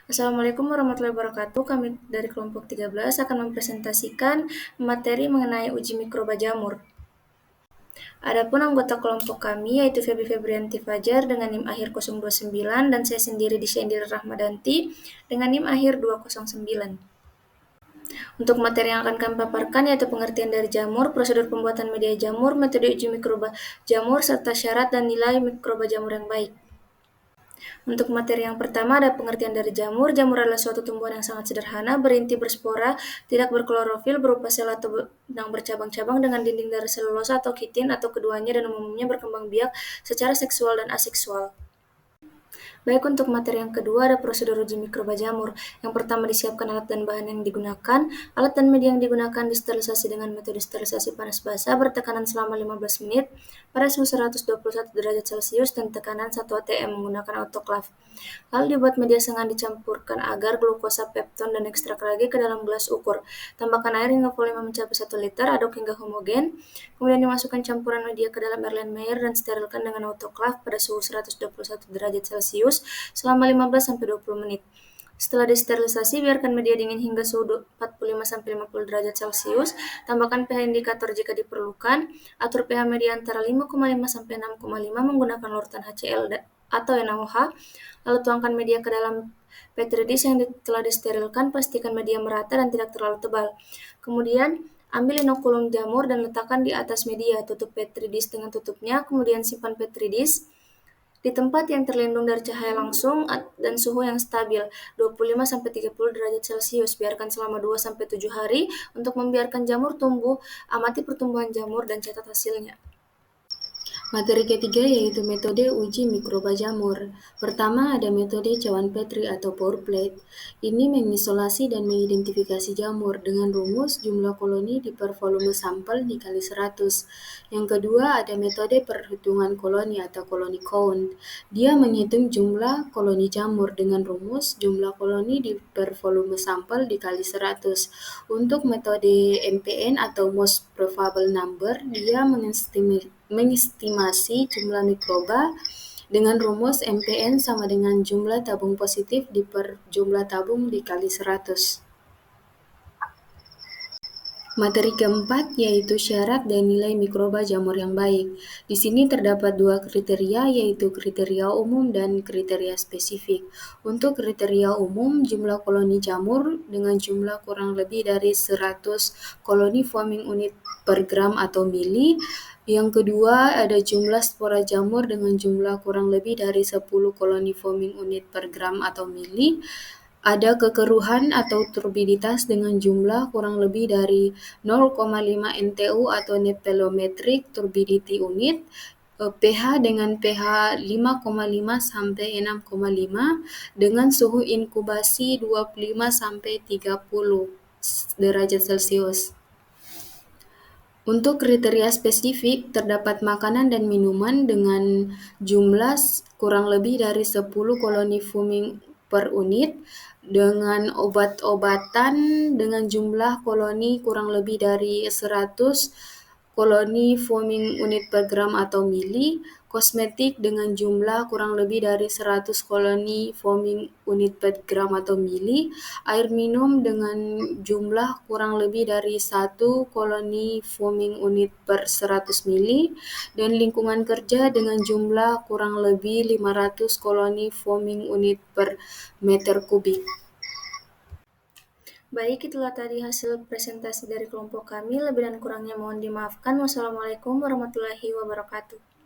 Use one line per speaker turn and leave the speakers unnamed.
Assalamualaikum warahmatullahi wabarakatuh. Kami dari kelompok 13 akan mempresentasikan materi mengenai uji mikroba jamur. Adapun anggota kelompok kami yaitu Feby Febrianti Fajar dengan NIM akhir 029 dan saya sendiri Disyaindira Rahmadanti dengan NIM akhir 209. Untuk materi yang akan kami paparkan yaitu pengertian dari jamur, prosedur pembuatan media jamur, metode uji mikroba jamur, serta syarat dan nilai mikroba jamur yang baik. Untuk materi yang pertama ada pengertian dari jamur. Jamur adalah suatu tumbuhan yang sangat sederhana, berinti berspora, tidak berklorofil, berupa sel atau benang bercabang-cabang dengan dinding dari selulosa atau kitin atau keduanya dan umumnya berkembang biak secara seksual dan aseksual. Baik, untuk materi yang kedua ada prosedur uji mikroba jamur. Yang pertama disiapkan alat dan bahan yang digunakan. Alat dan media yang digunakan disterilisasi dengan metode sterilisasi panas basah bertekanan selama 15 menit pada suhu 121 derajat Celcius dan tekanan 1 atm menggunakan autoclave. Lalu dibuat media sengaja dicampurkan agar glukosa, pepton, dan ekstrak lagi ke dalam gelas ukur. Tambahkan air hingga volume mencapai 1 liter, aduk hingga homogen. Kemudian dimasukkan campuran media ke dalam Erlenmeyer dan sterilkan dengan autoclave pada suhu 121 derajat Celcius selama 15-20 menit. Setelah disterilisasi, biarkan media dingin hingga suhu 45-50 derajat Celcius. Tambahkan pH indikator jika diperlukan. Atur pH media antara 5,5-6,5 menggunakan larutan HCl atau NaOH. Lalu tuangkan media ke dalam petri dish yang telah disterilkan. Pastikan media merata dan tidak terlalu tebal. Kemudian ambil inokulum jamur dan letakkan di atas media. Tutup petri dish dengan tutupnya. Kemudian simpan petri dish di tempat yang terlindung dari cahaya langsung dan suhu yang stabil 25-30 derajat Celcius. Biarkan selama 2-7 hari untuk membiarkan jamur tumbuh. Amati pertumbuhan jamur dan catat hasilnya.
Materi ketiga yaitu metode uji mikroba jamur. Pertama ada metode cawan Petri atau pour plate. Ini mengisolasi dan mengidentifikasi jamur dengan rumus jumlah koloni per volume sampel dikali 100. Yang kedua ada metode perhitungan koloni atau koloni count. Dia menghitung jumlah koloni jamur dengan rumus jumlah koloni per volume sampel dikali 100. Untuk metode MPN atau most probable number, dia mengestimasi jumlah mikroba dengan rumus MPN sama dengan jumlah tabung positif per jumlah tabung dikali 100. Materi keempat yaitu syarat dan nilai mikroba jamur yang baik. Di sini terdapat dua kriteria yaitu kriteria umum dan kriteria spesifik. Untuk kriteria umum, jumlah koloni jamur dengan jumlah kurang lebih dari 100 koloni forming unit per gram atau mili. Yang kedua, ada jumlah spora jamur dengan jumlah kurang lebih dari 10 koloni forming unit per gram atau mili. Ada kekeruhan atau turbiditas dengan jumlah kurang lebih dari 0,5 NTU atau net velometric turbidity unit, pH dengan pH 5,5 sampai 6,5 dengan suhu inkubasi 25 sampai 30 derajat Celcius. Untuk kriteria spesifik, terdapat makanan dan minuman dengan jumlah kurang lebih dari 10 koloni fuming per unit, dengan obat-obatan dengan jumlah koloni kurang lebih dari 100 koloni foaming unit per gram atau mili, kosmetik dengan jumlah kurang lebih dari 100 koloni foaming unit per gram atau mili, air minum dengan jumlah kurang lebih dari 1 koloni foaming unit per 100 mili, dan lingkungan kerja dengan jumlah kurang lebih 500 koloni foaming unit per meter kubik.
Baik, itulah tadi hasil presentasi dari kelompok kami. Lebih dan kurangnya mohon dimaafkan. Wassalamualaikum warahmatullahi wabarakatuh.